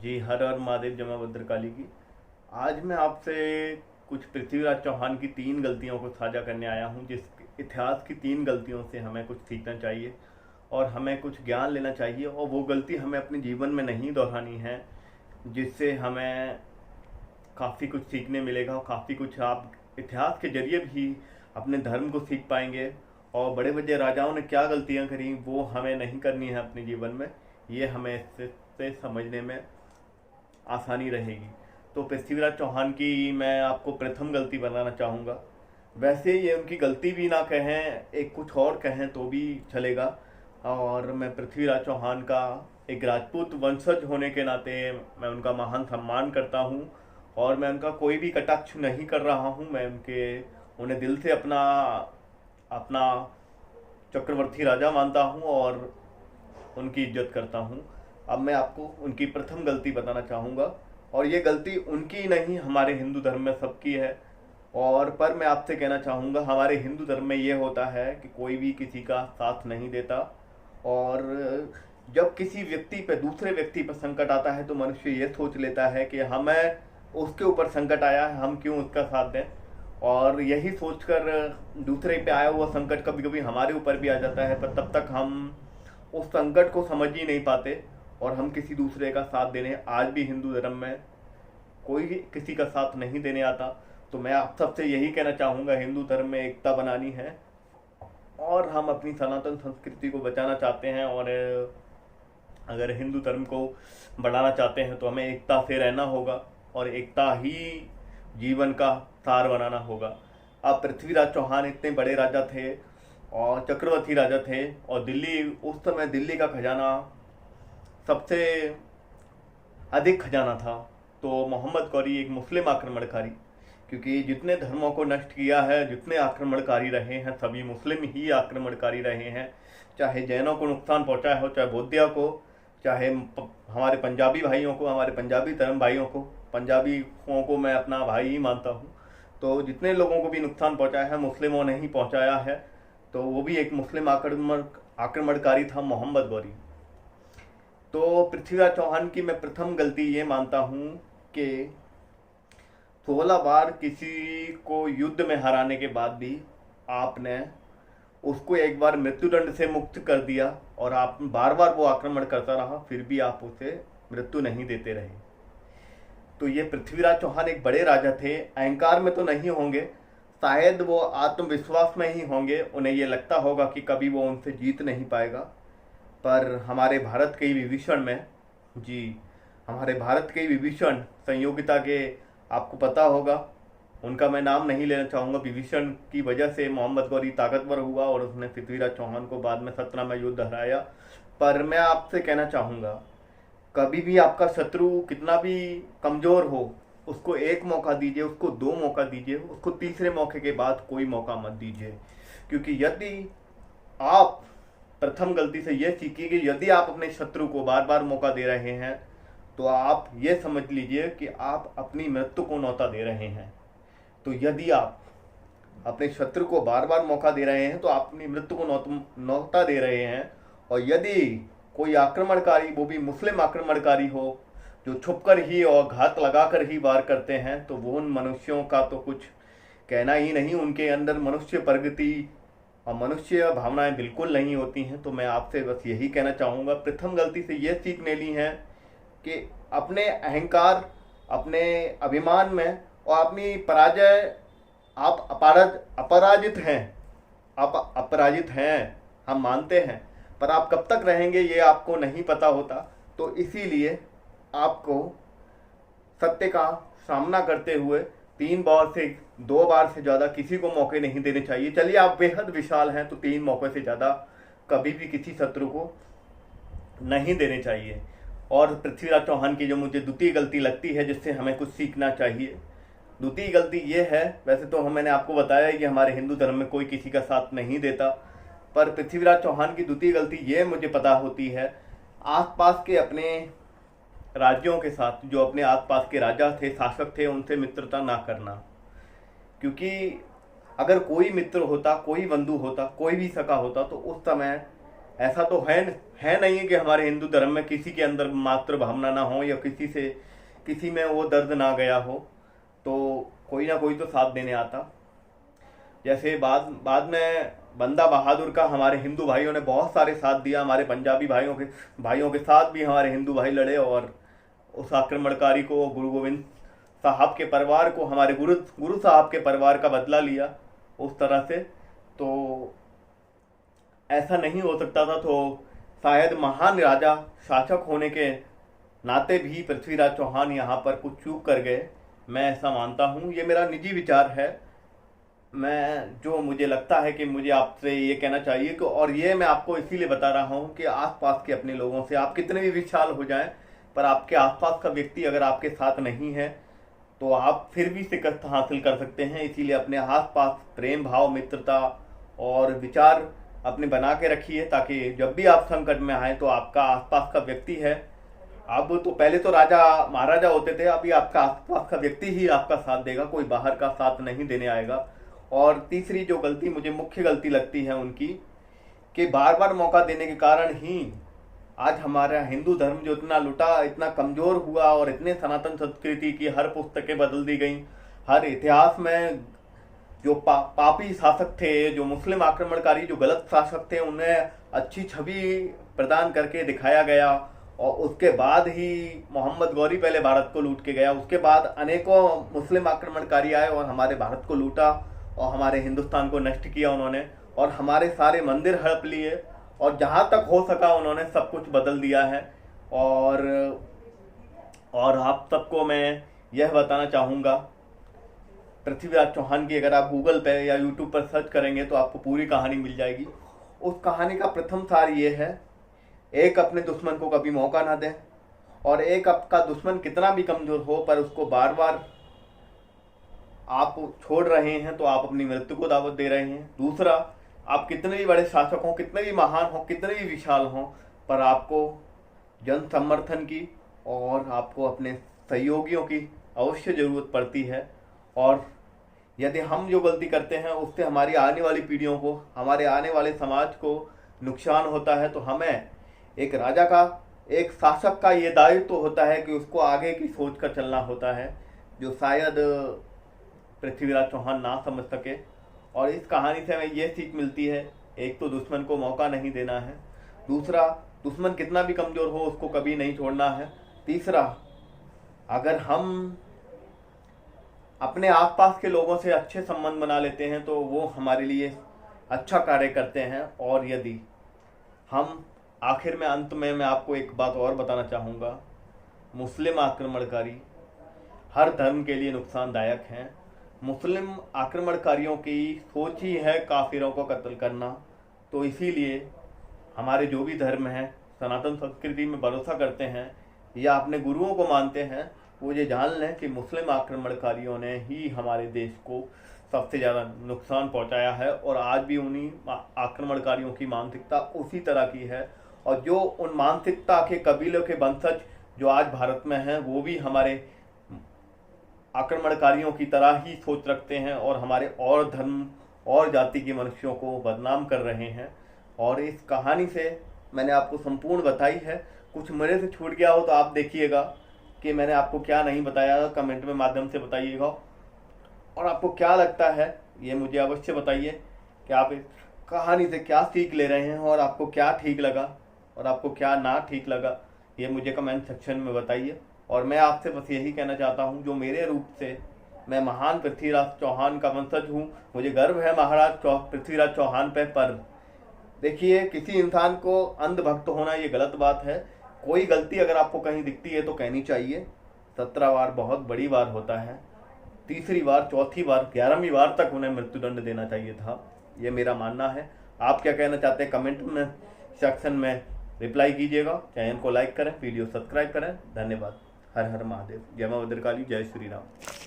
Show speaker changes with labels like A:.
A: जी, हर हर महादेव, जमा भद्रकाली की। आज मैं आपसे कुछ पृथ्वीराज चौहान की 3 गलतियों को साझा करने आया हूं, जिस इतिहास की 3 गलतियों से हमें कुछ सीखना चाहिए और हमें कुछ ज्ञान लेना चाहिए, और वो गलती हमें अपने जीवन में नहीं दोहरानी है, जिससे हमें काफ़ी कुछ सीखने मिलेगा और काफ़ी कुछ आप इतिहास के जरिए भी अपने धर्म को सीख पाएंगे। और बड़े बड़े राजाओं ने क्या गलतियां करी वो हमें नहीं करनी है अपने जीवन में। ये हमें इससे समझने में आसानी रहेगी। तो पृथ्वीराज चौहान की मैं आपको प्रथम गलती बताना चाहूँगा। वैसे ये उनकी गलती भी ना कहें, एक कुछ और कहें तो भी चलेगा। और मैं पृथ्वीराज चौहान का एक राजपूत वंशज होने के नाते मैं उनका महान सम्मान करता हूँ, और मैं उनका कोई भी कटाक्ष नहीं कर रहा हूँ। मैं उन्हें दिल से अपना अपना चक्रवर्ती राजा मानता हूँ और उनकी इज्जत करता हूँ। अब मैं आपको उनकी प्रथम गलती बताना चाहूँगा, और ये गलती उनकी नहीं, हमारे हिंदू धर्म में सबकी है। और पर मैं आपसे कहना चाहूँगा, हमारे हिंदू धर्म में ये होता है कि कोई भी किसी का साथ नहीं देता, और जब किसी व्यक्ति पे, दूसरे व्यक्ति पर संकट आता है तो मनुष्य ये सोच लेता है कि हमें उसके ऊपर संकट आया है, हम क्यों उसका साथ दें। और यही सोचकर दूसरे पे आया हुआ संकट कभी कभी हमारे ऊपर भी आ जाता है, पर तब तक हम उस संकट को समझ ही नहीं पाते और हम किसी दूसरे का साथ देने, आज भी हिंदू धर्म में कोई किसी का साथ नहीं देने आता। तो मैं आप सबसे यही कहना चाहूँगा, हिंदू धर्म में एकता बनानी है और हम अपनी सनातन संस्कृति को बचाना चाहते हैं, और अगर हिंदू धर्म को बढ़ाना चाहते हैं तो हमें एकता से रहना होगा, और एकता ही जीवन का सार बनाना होगा। अब पृथ्वीराज चौहान इतने बड़े राजा थे और चक्रवर्ती राजा थे, और दिल्ली, उस समय दिल्ली का खजाना सबसे अधिक खजाना था। तो मोहम्मद गौरी एक मुस्लिम आक्रमणकारी, क्योंकि जितने धर्मों को नष्ट किया है, जितने आक्रमणकारी रहे हैं, सभी मुस्लिम ही आक्रमणकारी रहे हैं। चाहे जैनों को नुकसान पहुंचाया हो, चाहे बौद्धिया को, चाहे हमारे पंजाबी भाइयों को, हमारे पंजाबी धर्म भाइयों को, पंजाबियों को मैं अपना भाई ही मानता हूँ। तो जितने लोगों को भी नुकसान पहुंचाया है, मुस्लिमों ने ही पहुंचाया है। तो वो भी एक मुस्लिम आक्रमणकारी था, मोहम्मद गौरी। तो पृथ्वीराज चौहान की मैं प्रथम गलती ये मानता हूँ कि 16 बार किसी को युद्ध में हराने के बाद भी आपने उसको एक बार मृत्युदंड से मुक्त कर दिया, और आप बार बार वो आक्रमण करता रहा, फिर भी आप उसे मृत्यु नहीं देते रहे। तो ये पृथ्वीराज चौहान एक बड़े राजा थे। अहंकार में तो नहीं होंगे, शायद वो आत्मविश्वास में ही होंगे। उन्हें ये लगता होगा कि कभी वो उनसे जीत नहीं पाएगा। पर हमारे भारत के विभीषण में, जी, हमारे भारत के विभीषण संयोगिता के, आपको पता होगा, उनका मैं नाम नहीं लेना चाहूँगा, विभीषण की वजह से मोहम्मद गौरी ताकतवर हुआ और उसने पृथ्वीराज चौहान को बाद में 17 में युद्ध हराया। पर मैं आपसे कहना चाहूँगा, कभी भी आपका शत्रु कितना भी कमज़ोर हो, उसको एक मौका दीजिए, उसको 2 मौका दीजिए, उसको तीसरे मौके के बाद कोई मौका मत दीजिए। क्योंकि यदि आप प्रथम गलती से यह सीखिए कि यदि आप अपने शत्रु को बार बार मौका दे रहे हैं तो आप ये समझ लीजिए कि आप अपनी मृत्यु को न्योता दे रहे हैं। तो यदि आप अपने शत्रु को बार बार मौका दे रहे हैं तो आप अपनी मृत्यु को न्योता दे रहे हैं। और यदि कोई आक्रमणकारी, वो भी मुस्लिम आक्रमणकारी हो, जो छुपकर ही और घात लगाकर ही वार करते हैं, तो वो उन मनुष्यों का तो कुछ कहना ही नहीं। उनके अंदर मनुष्य प्रगति और मनुष्य भावनाएं बिल्कुल नहीं होती हैं। तो मैं आपसे बस यही कहना चाहूँगा, प्रथम गलती से ये सीख लेनी है कि अपने अहंकार, अपने अभिमान में और अपनी पराजय, आप अपराजित हैं, आप अपराजित हैं, हम मानते हैं, पर आप कब तक रहेंगे ये आपको नहीं पता होता। तो इसीलिए आपको सत्य का सामना करते हुए 3 बार से 2 बार से ज़्यादा किसी को मौके नहीं देने चाहिए। चलिए, आप बेहद विशाल हैं तो 3 मौके से ज़्यादा कभी भी किसी शत्रु को नहीं देने चाहिए। और पृथ्वीराज चौहान की जो मुझे द्वितीय गलती लगती है, जिससे हमें कुछ सीखना चाहिए, द्वितीय गलती ये है, वैसे तो मैंने आपको बताया है कि हमारे हिंदू धर्म में कोई किसी का साथ नहीं देता, पर पृथ्वीराज चौहान की द्वितीय गलती ये मुझे पता होती है, आसपास के अपने राज्यों के साथ, जो अपने आसपास के राजा थे, शासक थे, उनसे मित्रता ना करना। क्योंकि अगर कोई मित्र होता, कोई बंधु होता, कोई भी सखा होता, तो उस समय ऐसा तो है नहीं कि हमारे हिंदू धर्म में किसी के अंदर मातृ भावना ना हो या किसी में वो दर्द ना गया हो, तो कोई ना कोई तो साथ देने आता। जैसे बाद में बंदा बहादुर का हमारे हिंदू भाइयों ने बहुत सारे साथ दिया, हमारे पंजाबी भाइयों के साथ भी हमारे हिंदू भाई लड़े और उस आक्रमणकारी को, गुरु गोविंद साहब के परिवार को, हमारे गुरु साहब के परिवार का बदला लिया उस तरह से। तो ऐसा नहीं हो सकता था, तो शायद महान राजा शासक होने के नाते भी पृथ्वीराज चौहान यहाँ पर कुछ चूक कर गए, मैं ऐसा मानता हूँ। ये मेरा निजी विचार है, जो मुझे लगता है कि मुझे आपसे ये कहना चाहिए कि, और ये मैं आपको इसीलिए बता रहा हूँ कि आसपास के अपने लोगों से, आप कितने भी विशाल हो जाएं, पर आपके आसपास का व्यक्ति अगर आपके साथ नहीं है तो आप फिर भी शिकस्त हासिल कर सकते हैं। इसीलिए अपने आसपास प्रेम भाव, मित्रता और विचार अपने बना के रखिए, ताकि जब भी आप संकट में आए तो आपका आसपास का व्यक्ति है। अब तो पहले तो राजा महाराजा होते थे, अभी आपका आसपास का व्यक्ति ही आपका साथ देगा, कोई बाहर का साथ नहीं देने आएगा। और तीसरी जो गलती मुझे मुख्य गलती लगती है उनकी, कि बार बार मौका देने के कारण ही आज हमारा हिंदू धर्म जो इतना लुटा, इतना कमजोर हुआ और इतने सनातन संस्कृति की हर पुस्तकें बदल दी गई, हर इतिहास में जो पापी शासक थे, जो मुस्लिम आक्रमणकारी, जो गलत शासक थे, उन्हें अच्छी छवि प्रदान करके दिखाया गया। और उसके बाद ही मोहम्मद गौरी पहले भारत को लूट के गया, उसके बाद अनेकों मुस्लिम आक्रमणकारी आए और हमारे भारत को लूटा और हमारे हिंदुस्तान को नष्ट किया उन्होंने, और हमारे सारे मंदिर हड़प लिए, और जहाँ तक हो सका उन्होंने सब कुछ बदल दिया है। और आप सबको मैं यह बताना चाहूँगा, पृथ्वीराज चौहान की अगर आप गूगल पे या यूट्यूब पर सर्च करेंगे तो आपको पूरी कहानी मिल जाएगी। उस कहानी का प्रथम सार ये है, एक अपने दुश्मन को कभी मौका ना दें, और एक आपका दुश्मन कितना भी कमजोर हो पर उसको बार बार आप छोड़ रहे हैं तो आप अपनी मृत्यु को दावत दे रहे हैं। दूसरा, आप कितने भी बड़े शासक हों, कितने भी महान हों, कितने भी विशाल हों, पर आपको जन समर्थन की और आपको अपने सहयोगियों की अवश्य ज़रूरत पड़ती है। और यदि हम जो गलती करते हैं उससे हमारी आने वाली पीढ़ियों को, हमारे आने वाले समाज को नुकसान होता है, तो हमें एक राजा का, एक शासक का ये दायित्व तो होता है कि उसको आगे की सोच कर चलना होता है, जो शायद पृथ्वीराज चौहान ना समझ सके। और इस कहानी से हमें ये सीख मिलती है, एक तो दुश्मन को मौका नहीं देना है, दूसरा दुश्मन कितना भी कमज़ोर हो उसको कभी नहीं छोड़ना है, तीसरा अगर हम अपने आसपास के लोगों से अच्छे संबंध बना लेते हैं तो वो हमारे लिए अच्छा कार्य करते हैं। और यदि हम आखिर में, अंत में मैं आपको एक बात और बताना चाहूँगा, मुस्लिम आक्रमणकारी हर धर्म के लिए नुकसानदायक हैं। मुस्लिम आक्रमणकारियों की सोच ही है काफिरों को कत्ल करना, तो इसीलिए हमारे जो भी धर्म हैं, सनातन संस्कृति में भरोसा करते हैं या अपने गुरुओं को मानते हैं, वो ये जान लें कि मुस्लिम आक्रमणकारियों ने ही हमारे देश को सबसे ज़्यादा नुकसान पहुंचाया है, और आज भी उन्हीं आक्रमणकारियों की मानसिकता उसी तरह की है। और जो उन मानसिकता के कबीलों के वंशज जो आज भारत में हैं, वो भी हमारे आक्रमणकारियों की तरह ही सोच रखते हैं और हमारे और धर्म और जाति के मनुष्यों को बदनाम कर रहे हैं। और इस कहानी से मैंने आपको संपूर्ण बताई है, कुछ मेरे से छूट गया हो तो आप देखिएगा कि मैंने आपको क्या नहीं बताया, कमेंट में माध्यम से बताइएगा। और आपको क्या लगता है ये मुझे अवश्य बताइए कि आप इस कहानी से क्या सीख ले रहे हैं, और आपको क्या ठीक लगा और आपको क्या ना ठीक लगा, ये मुझे कमेंट सेक्शन में बताइए। और मैं आपसे बस यही कहना चाहता हूँ, जो मेरे रूप से, मैं महान पृथ्वीराज चौहान का वंशज हूँ, मुझे गर्व है महाराज पृथ्वीराज चौहान पे। पर देखिए, किसी इंसान को अंधभक्त होना ये गलत बात है। कोई गलती अगर आपको कहीं दिखती है तो कहनी चाहिए। 17 बार बहुत बड़ी बार होता है, तीसरी बार, चौथी बार, 11वीं बार तक उन्हें मृत्युदंड देना चाहिए था, ये मेरा मानना है। आप क्या कहना चाहते हैं कमेंट में सेक्शन में रिप्लाई कीजिएगा। चैनल को लाइक करें, वीडियो सब्सक्राइब करें। धन्यवाद। हर हर महादेव। जय मां भद्रकाली, जय श्री राम।